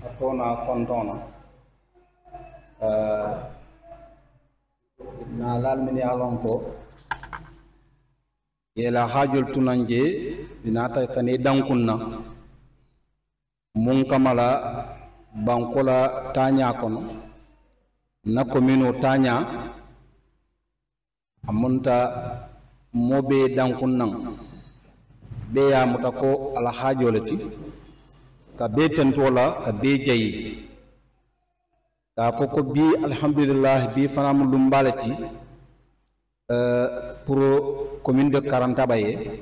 atona kontona na lal min yalon ko yela hajul tunanje dinata kane dankunna mun kamala bankola tanya kono na komino tanya amunta mobe dankunnan be ya mutako ala hajolati ka be tentola ka be jayi ka foko bi alhamdulillah bi fanam lumbalati pour commune de Karantabaye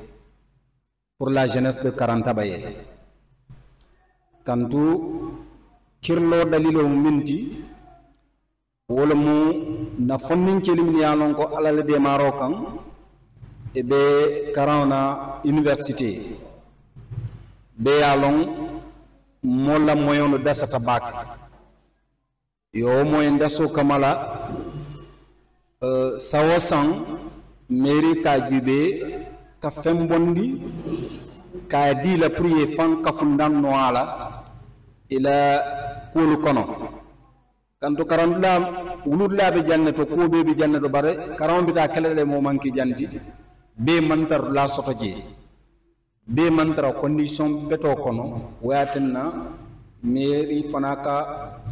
pour la jeunesse de Karantabaye kantu kirlo dalilo minti wala mu na fonnin kelimni yalon ko alal de marokan e be karana université be yalon mola moyon dasata bak yo moyen daso kamala sawasan mairie ka jube ka fembondi ka di la prier fan ka fundan noala ila kulu kono kanto karandula wuludla be jannato ko be jannato bare karam bi ta kelele mo manki janti be mantar la sotoje be mantra condition beto kono wayatenna mairie fanaka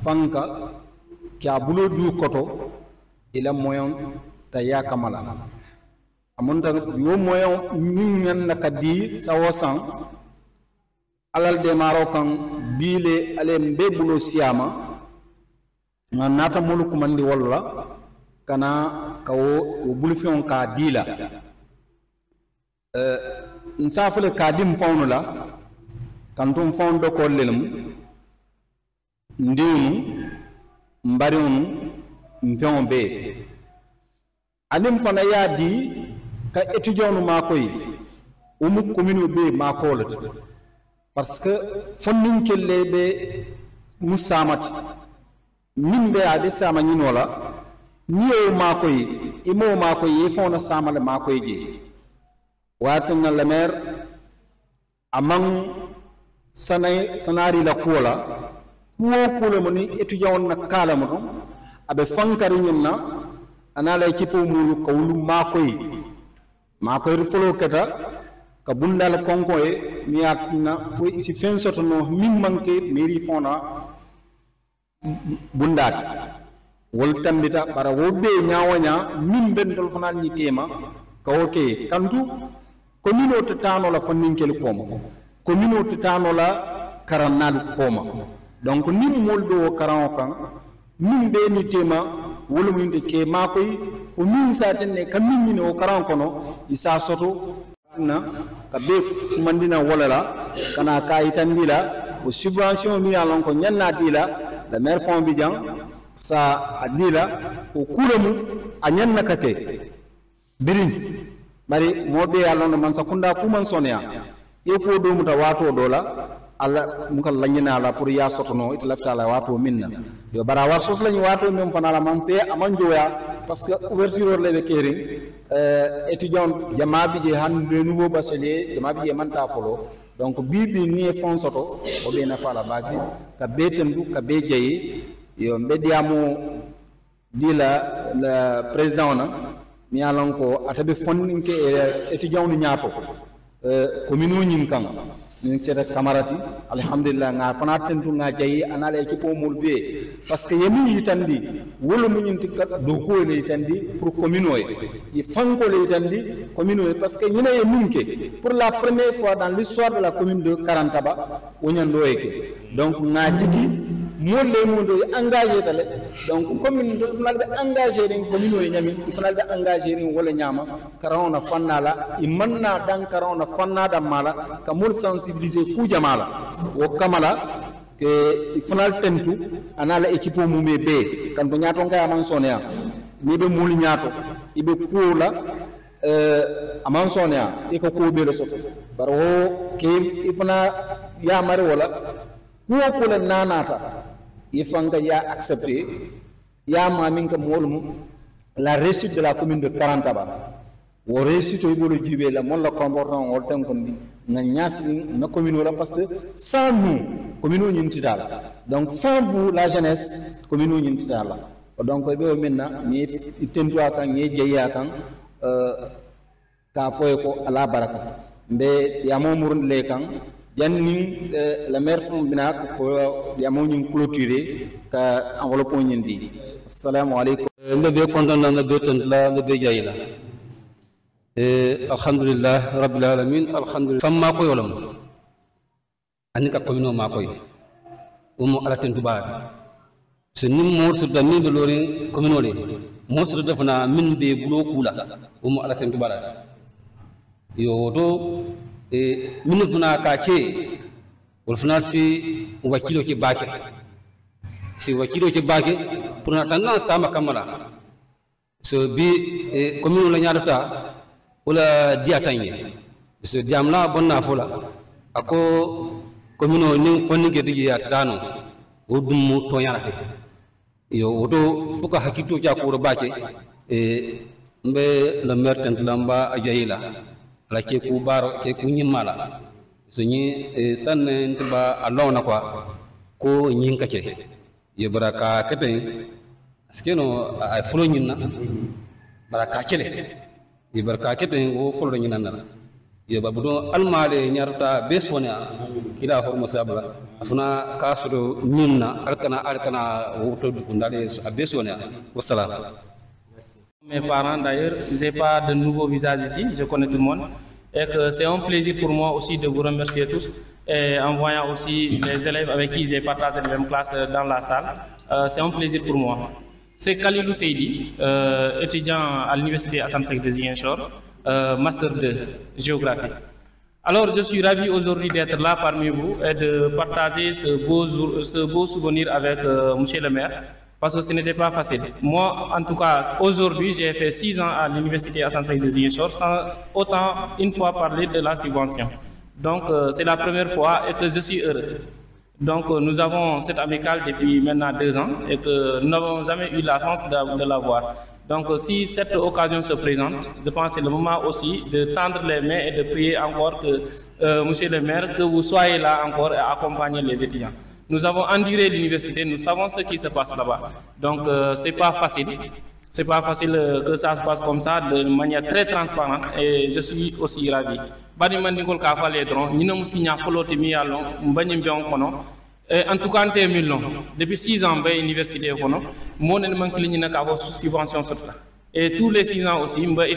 fanka kya bulo du koto ila moyon ta ya kamala amunta yo moyon ñin na kadi sawosan alal de marokan bile ale mbe bulo siama nga nata mulu kumandi walla kana kawo bulufion ka dila nsafule kadim fawnu la kantum fawndo ko lelum ndiwnu mbariwnu mfeon be anim fana yadi ka étudiant makoy umu commune be makolat parce que fonnin kelle be musamati min be ade sama nyinola niyo makoy imo makoy yefona samale makoy je watna la mer amang sanari la kola ko moni étudiant na kala mo abe fankari nyinna anala equipe mulu kawlu makoy folo kata ka bundal konko e miatna fo isi fen sotono min manke mairie fona bundat wol tambita bara wobe nyawanya min bendol fanal ni tema ka oke kantu communauté tano la fanninkel koma communauté tano la karanal koma donc nim moldo karan kan min be ni tema wol minde ke makoy fo min satene kamin ni o karan kono isa soto na ka be mandina wala la kana kayitandila o subvention mi alon ko nyanna dila la maire fond bi jang sa adila o kulamu a nyanna kake birin bari mobe alon man sakunda ku man sonya e ko do muta wato dola alla mukal lanyina la pour ya sotono it lafta la wato minna yo bara war sos lañu wato mem fanala man fe aman joya parce que ouverture le kering étudiant jamabi je han de nouveau bachelier jamabi je manta folo donc bibi ni fon soto o be na fala bagi ka betendu ka be jeyi yo mbediamu dila le président na mi alon ko atabe fonninke étudiant ni nyaato commune ñim kan ni seta kamarati alhamdulillah nga fana tentu nga jayi anala equipe mulbe parce que yemi yitandi wolo mu ñinti kat do ko le yitandi pour commune yi fanko le yitandi commune parce que ñina yeminke pour la première fois dans l'histoire de la commune de Karantaba wonyando eke donc nga jigi molle mundo engagé tale donc commune do fanal be engagé ren commune yi ñami fanal be engagé ren wala ñama karawna fannala imanna dan karawna fanna da mala kamul sensibiliser ku jamala wo kamala ke fanal tentu anala équipe mumé be kan to ñaato nga man sonia ni be mul ñaato ibe kula aman sonia e ko be le soto baro ke ifana ya mari wala ko la nanata ifanga ya accepter ya mamin ka molum la réussite de la commune de Karantaba wo réussite o bolo jibe la mon la comportement o tan kon na ñaasi na commune la parce que sans nous commune ñin tidala donc sans vous la jeunesse commune ñin tidala donc be maintenant ni tentu kan ni jeya kan ka foye ko ala baraka mbe yamo murle kan janni la maire fon bina ko yamo ñin clôturer ka enveloppe ñin di assalamu alaykum mbe be kontaan na be tent la mbe be jayila alhamdulillah rabbil alamin alhamdulillah famma ko yolam ani ka commune ma koy umu ala tentu ba so nim mo sur da min be lori commune le mo sur defna min be bulo kula umu ala tentu ba yo do min funa ka ke wal funa si wakilo ke bake si wakilo ke bake pour na tan sama kamala so bi commune la nyaata wala diatanye so diamla bonna fola ako commune ni fonni ke digi yatano o dum to yarate yo woto fuka hakito ja ko bake mbe le maire tentlamba ajayila la ke ku baro ke ku nyimala so ni sanne tiba alona kwa ko nyinka ke ye baraka kete askeno ay fulo nyinna baraka kele ye baraka kete wo fulo nyinna na ye babudo almale nyarta besona kila hormo sabla afuna kasoro nyinna alkana woto dundale besona wassalam. Mes parents d'ailleurs, j'ai pas de nouveaux visages ici, je connais tout le monde. Et que c'est un plaisir pour moi aussi de vous remercier tous et en voyant aussi les élèves avec qui j'ai partagé la même classe dans la salle. C'est un plaisir pour moi. C'est Khalilou Seydi, étudiant à l'université Assane Seck de Ziguinchor, master 2 géographie. Alors je suis ravi aujourd'hui d'être là parmi vous et de partager ce beau souvenir avec monsieur le maire. Parce que ce n'était pas facile. Moi, en tout cas, aujourd'hui, j'ai fait 6 ans à l'université Assane Seck de Ziguinchor sans autant une fois parler de la subvention. Donc, c'est la première fois et que je suis heureux. Donc, nous avons cette amicale depuis maintenant 2 ans et que nous n'avons jamais eu la chance de la voir. Donc, si cette occasion se présente, je pense que c'est le moment aussi de tendre les mains et de prier encore que, monsieur le maire, que vous soyez là encore et accompagner les étudiants. Nous avons enduré l'université, nous savons ce qui se passe là-bas. Donc, c'est pas facile. C'est pas facile que ça se passe comme ça, de manière très transparente, et je suis aussi ravi. En tout cas, depuis 6 ans, l'université est subvention. Et tous les 6 ans aussi, nous avons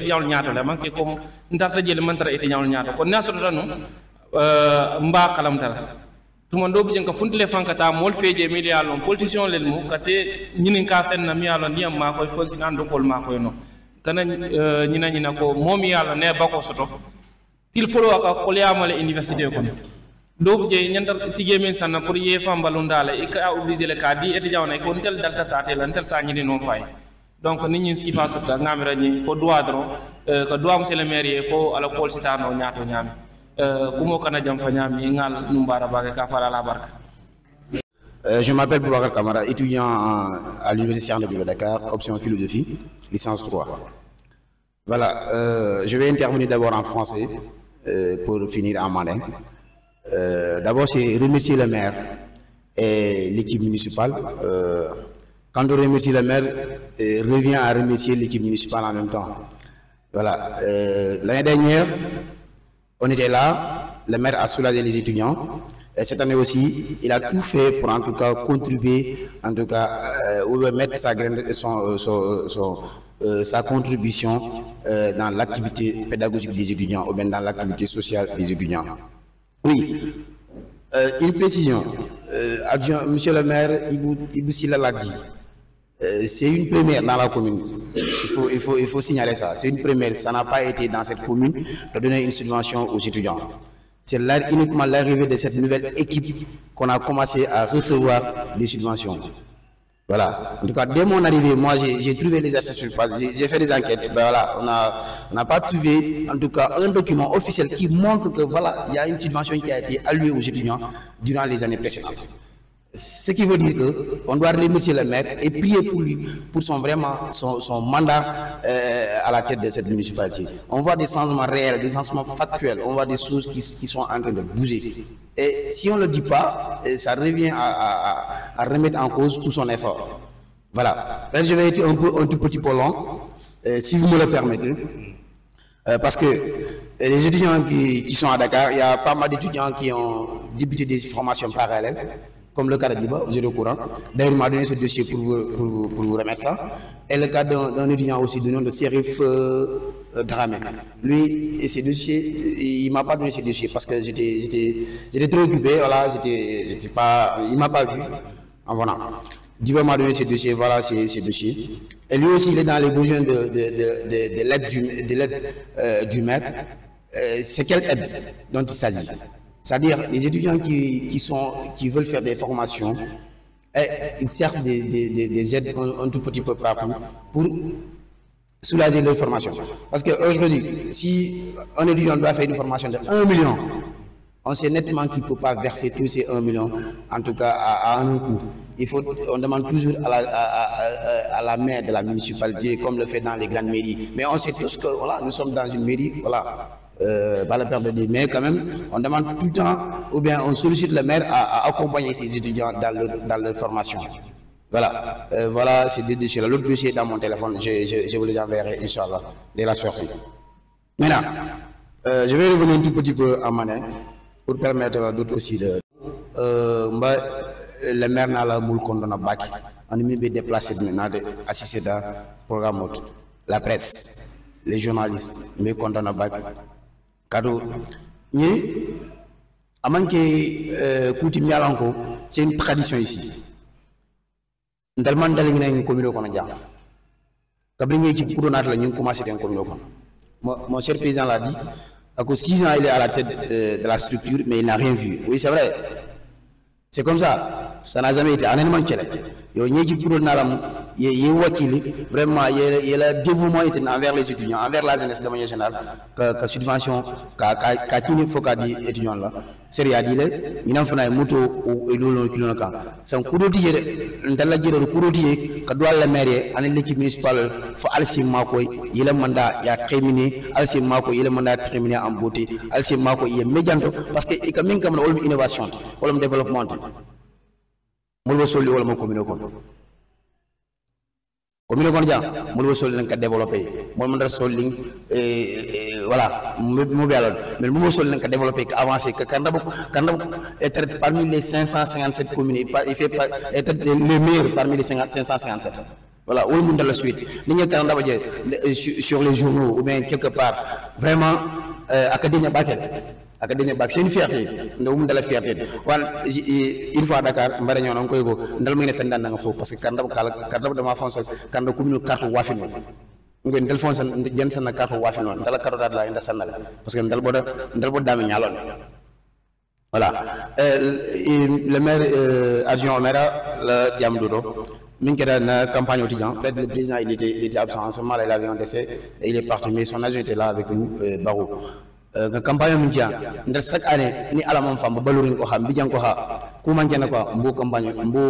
tout le monde bien que font les fans kata mol feje milliards politiciens les mots kate ñinin ka fen na mi yalla ndiyam ma koy fonsi nando kol ma koy no kana ñina ko momi yalla ne bako soto til folo aka ko yamale université ko do je ñandar tige men sanna pour ye fam balundala e ka obligé le ka di étudiant ne ko tel dalta saté lan tel sa ñini non fay donc ni ñin sifa sota ngamira ñi fo droit dron ko droit monsieur le maire fo ala kol sitano ñaato ñami Je m'appelle Boubacar Kamara, étudiant à l'Université Cheikh Anta Diop de Dakar, option philosophie, licence 3. Voilà, je vais intervenir d'abord en français pour finir en mandin. D'abord, c'est remercier le maire et l'équipe municipale. Quand on remercie le maire, revient à remercier l'équipe municipale en même temps. Voilà, l'année dernière, on était là, le maire a soulagé les étudiants. Et cette année aussi, il a tout fait pour en tout cas contribuer, en tout cas, ou mettre sa contribution dans l'activité pédagogique des étudiants ou bien dans l'activité sociale des étudiants. Oui, une précision. Monsieur le maire, Ibou Silla l'a dit. C'est une première dans la commune. Il faut signaler ça. C'est une première. Ça n'a pas été dans cette commune de donner une subvention aux étudiants. C'est uniquement l'arrivée de cette nouvelle équipe qu'on a commencé à recevoir des subventions. Voilà. En tout cas, dès mon arrivée, moi, j'ai trouvé les astuces sur place. J'ai fait des enquêtes. Ben voilà, on n'a pas trouvé, en tout cas, un document officiel qui montre que voilà, il y a une subvention qui a été allouée aux étudiants durant les années précédentes. Ce qui veut dire qu'on doit remercier le maire et prier pour lui, pour son mandat à la tête de cette municipalité. On voit des changements réels, des changements factuels, on voit des choses qui sont en train de bouger. Et si on ne le dit pas, ça revient à remettre en cause tout son effort. Voilà. Là, je vais être un tout petit peu long, si vous me le permettez, parce que les étudiants qui sont à Dakar, il y a pas mal d'étudiants qui ont débuté des formations parallèles, comme le cas de Diba, vous êtes au courant. D'ailleurs, il m'a donné ce dossier pour vous remettre ça. Et le cas d'un étudiant aussi du nom de Serif Dramé. Lui, et ses dossiers, il ne m'a pas donné ses dossiers parce que j'étais trop occupé, voilà, il ne m'a pas vu. En voilà. Diba m'a donné ses dossiers, voilà ses dossiers. Et lui aussi, il est dans les besoins de l'aide du maire. C'est quelle aide dont il s'agit? C'est-à-dire les étudiants qui veulent faire des formations, ils cherchent des aides un tout petit peu partout pour soulager leur formation. Parce qu'aujourd'hui, si un étudiant doit faire une formation de 1 million, on sait nettement qu'il ne peut pas verser tous ces 1 million, en tout cas à un coup. On demande toujours à la maire de la municipalité, comme le fait dans les grandes mairies. Mais on sait tous que voilà, nous sommes dans une mairie, voilà. Pas la perte de dire, mais quand même, on demande tout le temps, ou bien on sollicite le maire à accompagner ses étudiants dans leur formation. Voilà, voilà ces deux dossiers-là. L'autre dossier est dans mon téléphone, je vous les enverrai, Inch'Allah, dès la sortie. Maintenant, je vais revenir un tout petit peu en manin pour permettre à d'autres aussi de. Le maire n'a la boule qu'on donne à Baki. On est déplacé maintenant d'assister à programme, la presse, les journalistes, mais qu'on donne à Baki. Cadeau. C'est une tradition ici. Mon cher président l'a dit, à cause 6 ans il est à la tête de la structure, mais il n'a rien vu. Oui, c'est vrai. C'est comme ça. Ça n'a jamais été. Vraiment, vraiment, il y a le dévouement envers les étudiants, envers la jeunesse de manière générale, que subvention, qu'il faut qu'à dire étudiants là. C'est rien à dire, il y a une moto ou une kilométre. C'est un coup de tir, un coup de tir, que doit la mairie, en l'équipe municipale, il faut aller il y a le mandat, il y a terminé, il y a le mandat terminé en beauté, il y a médian, parce que il y a même une innovation, un développement. Mulwo soli wala mo commune ko commune ko dia mulwo soli nan ka développer mo man soli voilà mo bialon mais mulwo soli nan ka développer ka avancer ka kanda être parmi les 557 communes il fait être le meilleur parmi les 557 voilà ou monde la suite ni ñu kanda ba sur les journaux ou bien quelque part vraiment académie bakel académie bac c'est une fierté ndawum dala fierté une fois à Dakar mbara ñoo nang koy go ndal mu ngi fen dan nga fo parce que kandab dama foncer kanda commune carte wafino ngeen ndal foncer jenn sana carte wafino ndala carte dal la inda sanal parce que ndal bo dami ñalon voilà le maire adjoint au maire la Diam Dodo min keda na campagne étudiant peut-être le président il était absent en ce moment il avait un décès et il est parti mais son adjoint était là avec nous Barou campagne munja ndar chaque année ni ala mom fam balurin ko xam bijan ko ha ku man jena ko mbo campagne mbo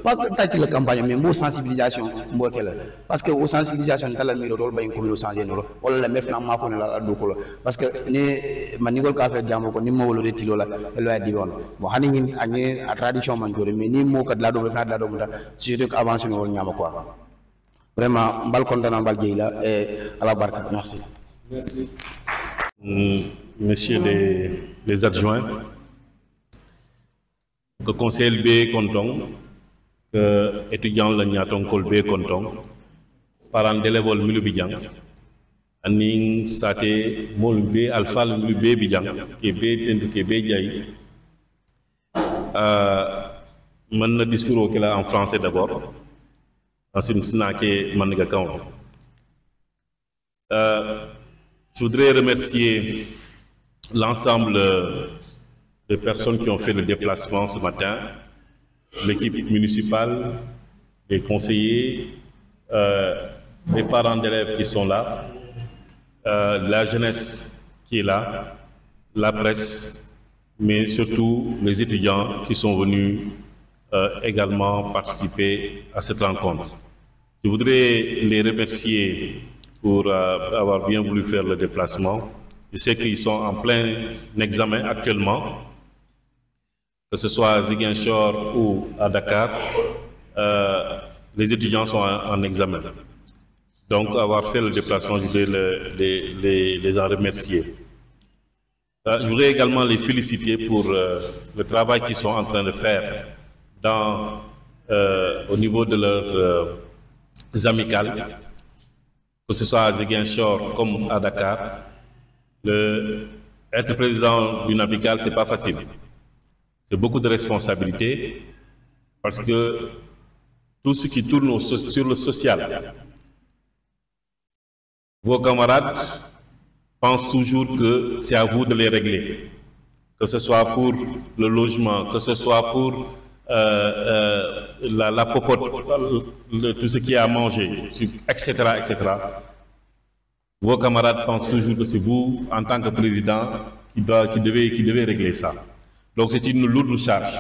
pas tati la campagne mais mbo sensibilisation mbo kala parce que au sensibilisation tala mi rol bayin ko mi changer no wala la mef na ma ko la do ko parce que ni man ni gol ka fa jamo ko ni mo wolo retilo la lo di won bo hani ni ani a tradition man ko mais ni mo ka la do fa la do mda ci de avancer no nyama ko vraiment mbal kontana mbal jeila et à la barka merci. Merci. Messieurs les adjoints, que conseil B content, que étudiant le nyaton kol B content, parents d'élèves milu bidjang, aning sate mol B alpha milu B bidjang, qui B tendu qui B jay. Mon discours qu'il a en français d'abord, ensuite snacké manigakon. Je voudrais remercier l'ensemble des personnes qui ont fait le déplacement ce matin, l'équipe municipale, les conseillers, les parents d'élèves qui sont là, la jeunesse qui est là, la presse, mais surtout les étudiants qui sont venus également participé à cette rencontre. Je voudrais les remercier pour avoir bien voulu faire le déplacement. Je sais qu'ils sont en plein examen actuellement, que ce soit à Ziguinchor ou à Dakar. Les étudiants sont en examen. Donc, avoir fait le déplacement, je voudrais les en remercier. Je voudrais également les féliciter pour le travail qu'ils sont en train de faire au niveau de leurs amicales, que ce soit à Ziguinchor comme à Dakar. Être président d'une amicale, ce n'est pas facile. C'est beaucoup de responsabilités parce que tout ce qui tourne sur le social, vos camarades pensent toujours que c'est à vous de les régler, que ce soit pour le logement, que ce soit pour la popote, tout ce qui est à manger, etc., etc. Vos camarades pensent toujours que c'est vous, en tant que président, qui devez régler ça. Donc c'est une lourde charge.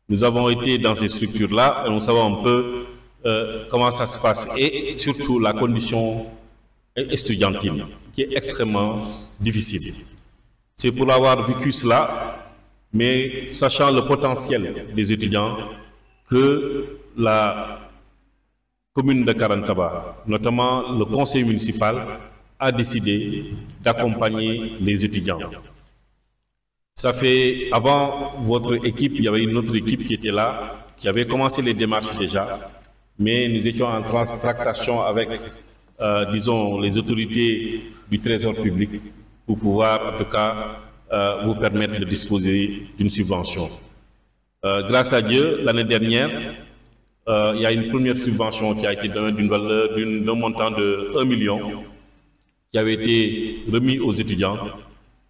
Nous avons été dans ces structures-là et nous savons un peu comment ça se passe et surtout la condition estudiantine qui est extrêmement difficile. C'est pour avoir vécu cela, mais sachant le potentiel des étudiants, que la commune de Karantaba, notamment le conseil municipal, a décidé d'accompagner les étudiants. Ça fait, avant votre équipe, il y avait une autre équipe qui était là, qui avait commencé les démarches déjà, mais nous étions en tractation avec, disons, les autorités du Trésor public pour pouvoir, en tout cas, vous permettre de disposer d'une subvention. Grâce à Dieu, l'année dernière, il y a une première subvention qui a été donnée d'un montant de 1 million qui avait été remis aux étudiants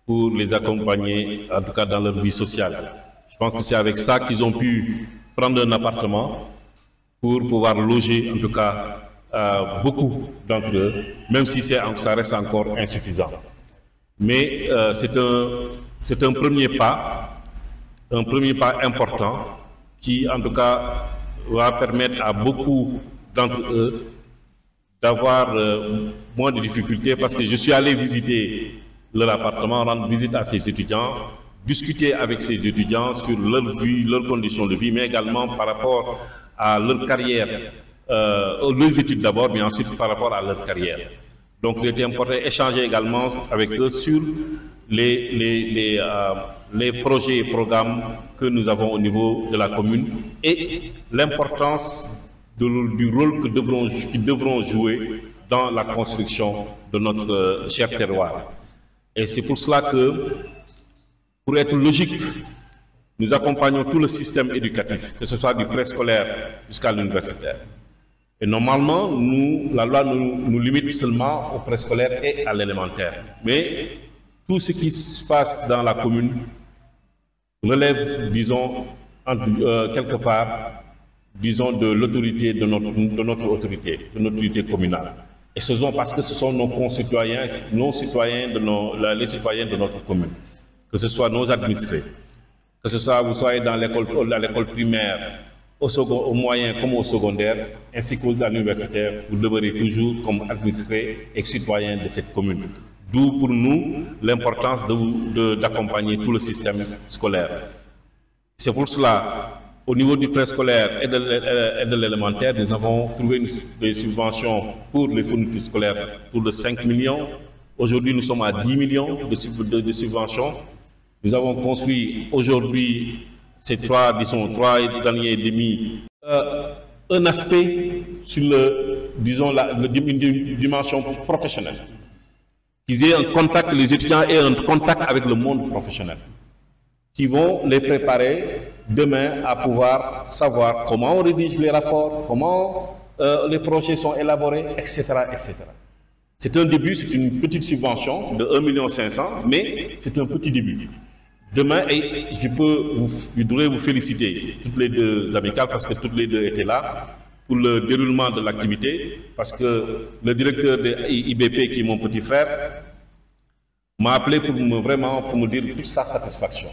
pour les accompagner, en tout cas dans leur vie sociale. Je pense que c'est avec ça qu'ils ont pu prendre un appartement pour pouvoir loger, en tout cas, beaucoup d'entre eux, même si ça reste encore insuffisant. Mais c'est un premier pas important qui, en tout cas, va permettre à beaucoup d'entre eux d'avoir moins de difficultés parce que je suis allé visiter leur appartement, rendre visite à ces étudiants, discuter avec ces étudiants sur leur vie, leurs conditions de vie, mais également par rapport à leur carrière, leurs études d'abord, mais ensuite par rapport à leur carrière. Donc il était important d'échanger également avec eux sur les projets et programmes que nous avons au niveau de la commune et l'importance du rôle qu'ils devront jouer dans la construction de notre cher terroir. Et c'est pour cela que, pour être logique, nous accompagnons tout le système éducatif, que ce soit du préscolaire jusqu'à l'universitaire. Et normalement, la loi nous limite seulement au préscolaire et à l'élémentaire. Mais tout ce qui se passe dans la commune relève, disons, quelque part, disons, de l'autorité de notre autorité communale. Et ce sont parce que ce sont nos concitoyens, les citoyens de notre commune, que ce soit nos administrés, que ce soit vous soyez dans l'école primaire, au moyen comme au secondaire, ainsi qu'à l'universitaire, vous demeurez toujours comme administrés et citoyens de cette commune. D'où pour nous l'importance d'accompagner tout le système scolaire. C'est pour cela, au niveau du préscolaire et de l'élémentaire, nous avons trouvé des subventions pour les fournitures scolaires pour de 5 millions. Aujourd'hui, nous sommes à 10 millions de subventions. Nous avons construit aujourd'hui, ces 3 années et demie, un aspect sur une dimension professionnelle. Qu'ils aient un contact, les étudiants aient un contact avec le monde professionnel, qui vont les préparer demain à pouvoir savoir comment on rédige les rapports, comment les projets sont élaborés, etc., etc. C'est un début, c'est une petite subvention de 1,5 million, mais c'est un petit début. Demain, et je voudrais vous féliciter, toutes les deux amicales, parce que toutes les deux étaient là, pour le déroulement de l'activité, parce que le directeur de IBP, qui est mon petit frère, m'a appelé pour me dire toute sa satisfaction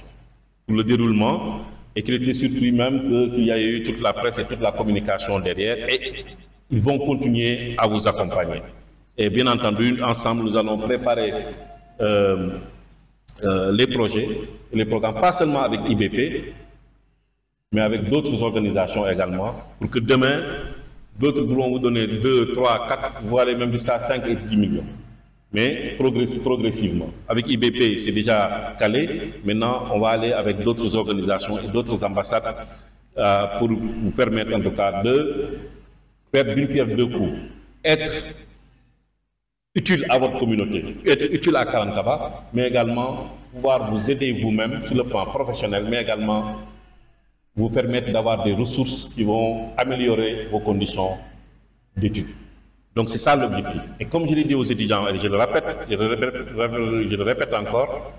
pour le déroulement, et qu'il était surpris même qu'il y a eu toute la presse et toute la communication derrière, et ils vont continuer à vous accompagner. Et bien entendu, ensemble, nous allons préparer les projets, les programmes, pas seulement avec IBP, mais avec d'autres organisations également, pour que demain, d'autres pourront vous donner 2, 3, 4, voire même jusqu'à 5 et 10 millions. Mais progressivement. Avec IBP, c'est déjà calé. Maintenant, on va aller avec d'autres organisations et d'autres ambassades pour vous permettre en tout cas de faire d'une pierre deux coups. Être utile à votre communauté, être utile à Karantaba, mais également pouvoir vous aider vous-même sur le plan professionnel, mais également vous permettre d'avoir des ressources qui vont améliorer vos conditions d'études. Donc c'est ça l'objectif. Et comme je l'ai dit aux étudiants, et je le répète encore,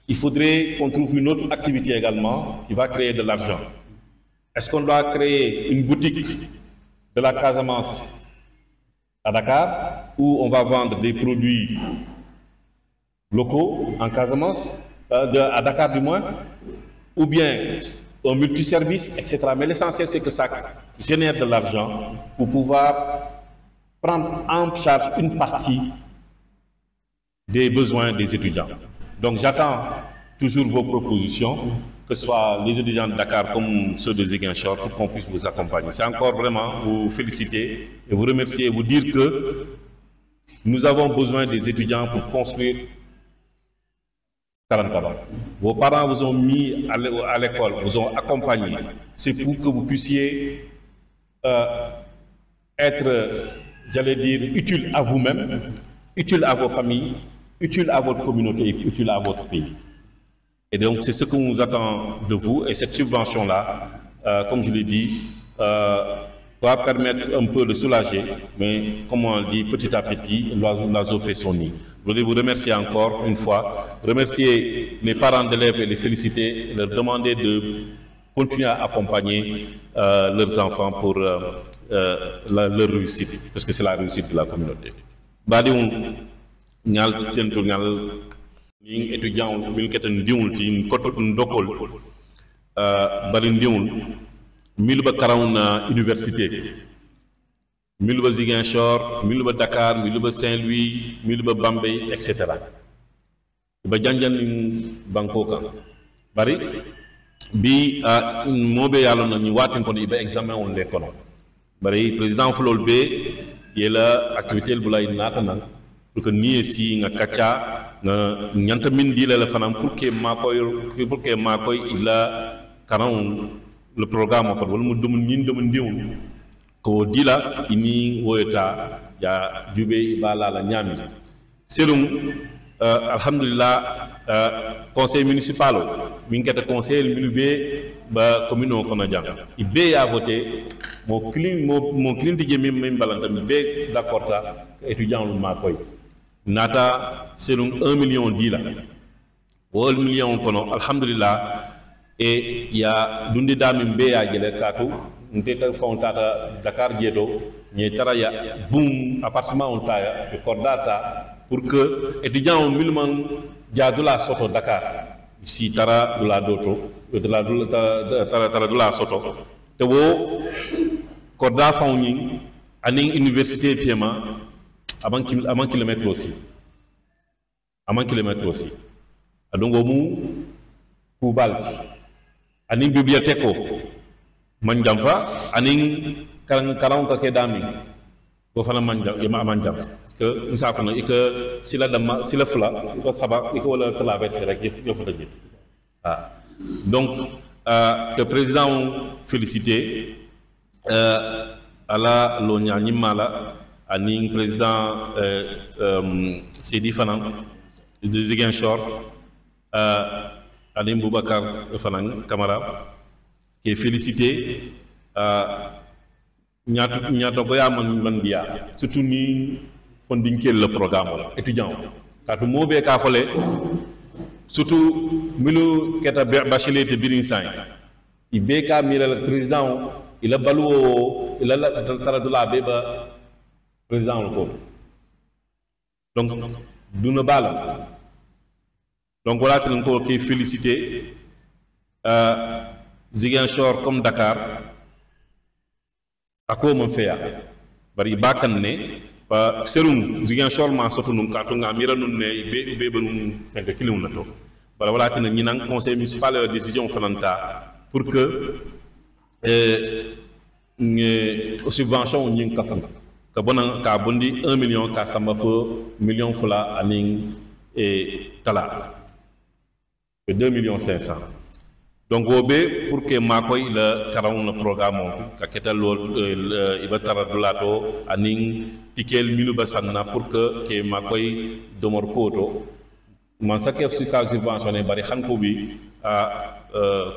il faudrait qu'on trouve une autre activité également qui va créer de l'argent. Est-ce qu'on doit créer une boutique de la Casamance à Dakar, où on va vendre des produits locaux en Casamance, à Dakar du moins, ou bien un multiservice, etc. Mais l'essentiel, c'est que ça génère de l'argent pour pouvoir prendre en charge une partie des besoins des étudiants. Donc j'attends toujours vos propositions, que ce soit les étudiants de Dakar comme ceux de Ziguinchor, pour qu'on puisse vous accompagner. C'est encore vraiment vous féliciter et vous remercier et vous dire que nous avons besoin des étudiants pour construire Karantaba. Vos parents vous ont mis à l'école, vous ont accompagné. C'est pour que vous puissiez être, j'allais dire, utile à vous-même, utile à vos familles, utile à votre communauté et utile à votre pays. Et donc, c'est ce que nous attend de vous. Et cette subvention-là, comme je l'ai dit, va permettre un peu de soulager. Mais, comme on le dit, petit à petit, l'oiseau fait son nid. Je voulais vous remercier encore une fois, remercier les parents d'élèves et les féliciter, et leur demander de continuer à accompagner leurs enfants pour leur réussite, parce que c'est la réussite de la communauté. Ni étudiant min keten diwul ci kotot ndokol bari diwul mil ba karawna université mil ba Ziguinchor mil ba Dakar mil ba Saint-Louis mil ba Bambey etc. ba janjan banko kan bari bi mobe yalla na ñu watin ko ba examen on les kono bari président fulol be yela activité bu lay natana pour que ni si nga kacha nga ñanta min di la fanam pour que makoy ila karan le programme ko wala mu dum ñin dum ndiw ko dila ini woyata ya jube bala la ñami selum alhamdulillah conseil municipal min kete conseil minube ba commune ko na jang ibe ya voté mo clean di jemi min balanta be d'accord ta étudiant lu makoy nata selon 1 million dila 1 million kono alhamdulillah et ya dundi dami be ya jele katu nteta fontata Dakar jeto ñe tara ya boom appartement on taya e cordata pour que étudiant minimum jadula soto Dakar ici tara de la doto de la tara de la soto te wo corda fawni aning université tema avant kilomètre aussi. Donc, au Balti, aning bibliothèque, manjamfa, aning karang kakedami, go fana manjamfa. Parce que nous savons que si la fla, ça va, il faut la traverser avec il faut dire. Donc, le président félicité à la Lonia Mala. Aning président Sidi Fanan de Ziguinchor, Aning Boubacar Fanan Camara, qui est félicité. Ñato ko man dia surtout ni funding le programme étudiant quand mobe ka folé surtout milu keta bachelier te birin sai ibeka mira le président il a baluo il a tara de la beba président le donc duna bala donc voilà qu'on qui félicité Ziguinchor comme Dakar ako man feya bari bakan ne pa serum Ziguinchor ma soto num karto nga mira nun ne be banum fenke kilum na to bala wala tin ñi nang conseil municipal décision fananta pour que subvention ñi kafanga ka bonan ka bondi 1 million ka samba fo million fula aning tala 2,500,000. Donc obe pour que makoy le karawon le programme ka ketal iba taradulato aning tikel minu basanna pour que makoy domor koto man saké fiscal subventionné bari xan ko bi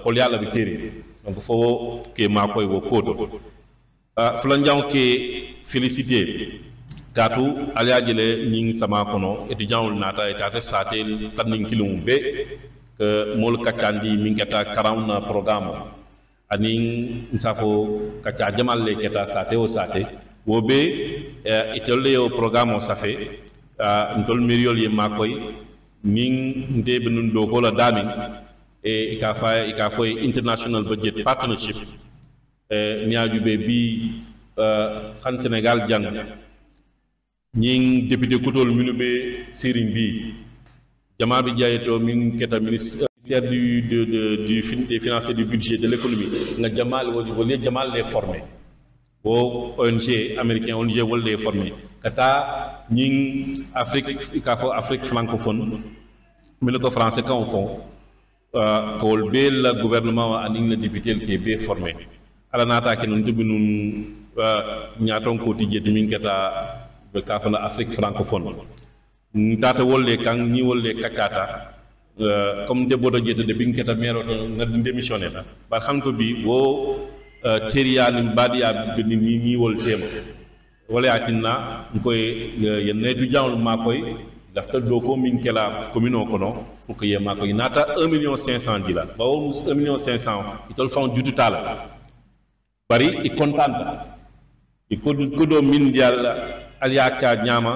ko yalla bi téré donc fo que makoy wo koto flanjang ke féliciter katu aliajele ñing sama kono étudiant nata état satel tanin kilum be que mol kacandi min keta karawna programme anin nsafo kacha jamal le keta sate o sate wobe itolle o programme o safe ntol miriol ye makoy nin ndebe nun do ko la damin e ka fay international budget partnership niaju be bi xan Sénégal jang ñing député kutol minube sirim bi Jamal bi jayeto min keta ministère des finances et du budget de l'économie nga Jamal woli Jamal les former o ONG américain ONG wol les former kata ñing Afrique francophone mais ko français kan fond ko wol be le gouvernement aning le député qui be formé ala nata ke non debi nun ñaton ko tijje min keta be ka fa Afrique francophone tata wolle kan ni wolle kacata comme debbo do jete de binketa mero to ngad démissionné ta ba xam ko bi wo teriya ni badiya ni wol tema wala yatinna ngoy yen netu jawul makoy dafta do ko min kala commune ko no pour que ye makoy nata 1,500,000 dila ba wo 1,500,000 itol fon du total bari i contente i ko do min dial aliaka nyama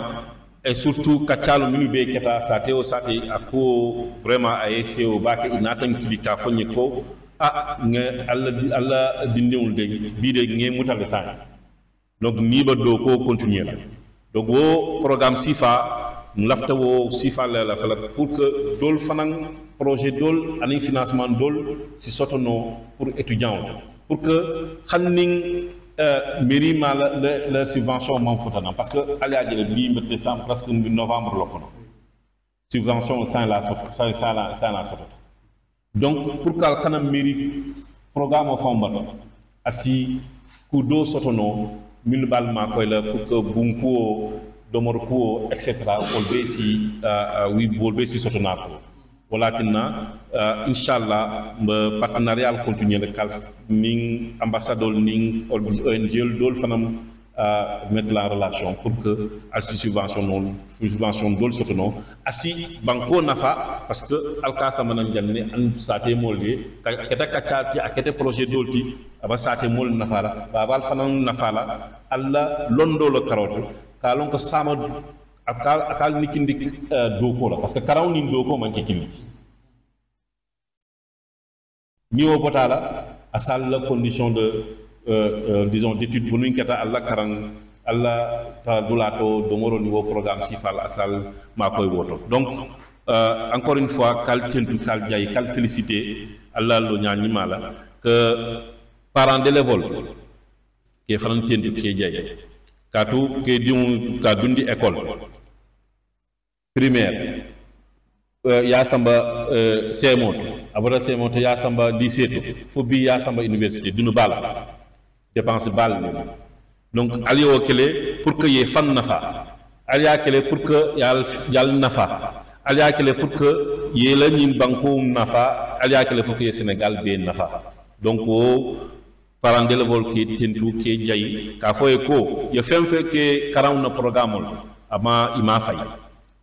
et surtout kacalo minu be keta sate o sate ako vraiment ASC o bake inatan tilika fonye ko nga alla dindewul de bi de nge mutal sa donc ni ba do ko continuer la donc wo programme SIFA lafta wo SIFA la fala pour que dol fanan projet dol ani financement dol si sotono pour étudiants pour que xanning mairie ma la subvention man fotana parce que alia jele bi me décembre presque novembre lokono subvention sans la sorte donc pour que kanam mairie programme fombato asi kudo sotono min balma koy la pour que bunko domorko etc wolbe si sotona ko walakinna inshallah partenariat continue le cal ning ambassadeur ning ONG dol fanam mettre la relation pour que al subvention dol sotono asi banko nafa parce que al kasa manan janne an sate molge keta kacati akete projet dolti aba sate mol nafala babal fanan nafala alla londo lo karoto kalon ko sama akal nikindi doko la parce que karaw ni doko man ke kiliti ni o potala asal la condition de disons d'étude pour nous kata alla karang alla ta dulato domoro niveau programme SIFA asal ma koy woto donc encore une fois kal tentu kal jay kal féliciter alla lo ñani mala que parents d'élèves ke faran tentu ke jay katu ke dimu ka dundi école primaire ya samba CMO abara CMO ya samba lycée to fo bi ya samba université dunu bal dépense bal donc aliyo kele pour que ye fan nafa aliya kele pour que yal nafa aliya kele pour que ye la ñin banko nafa aliya kele pour que ye Sénégal be nafa donc o parents d'élèves qui tentu ke jay ka foye ko ye fem fe ke karam na programme ama ima fay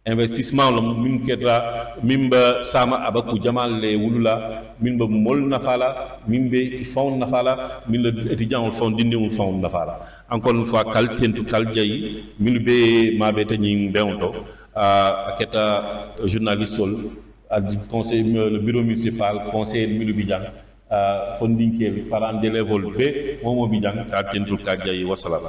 investissement la min keta mimba sama abaku jamal le wulula mimba mol nafala mimbe fond nafala min le étudiant fond dindi wul fond nafala encore une fois kal tentu kal jay min be mabe tani bewto keta journaliste al conseil le bureau municipal conseil milu bijan fondinkel parents d'élèves be momo bijang ta tentul ka jayi wassalam.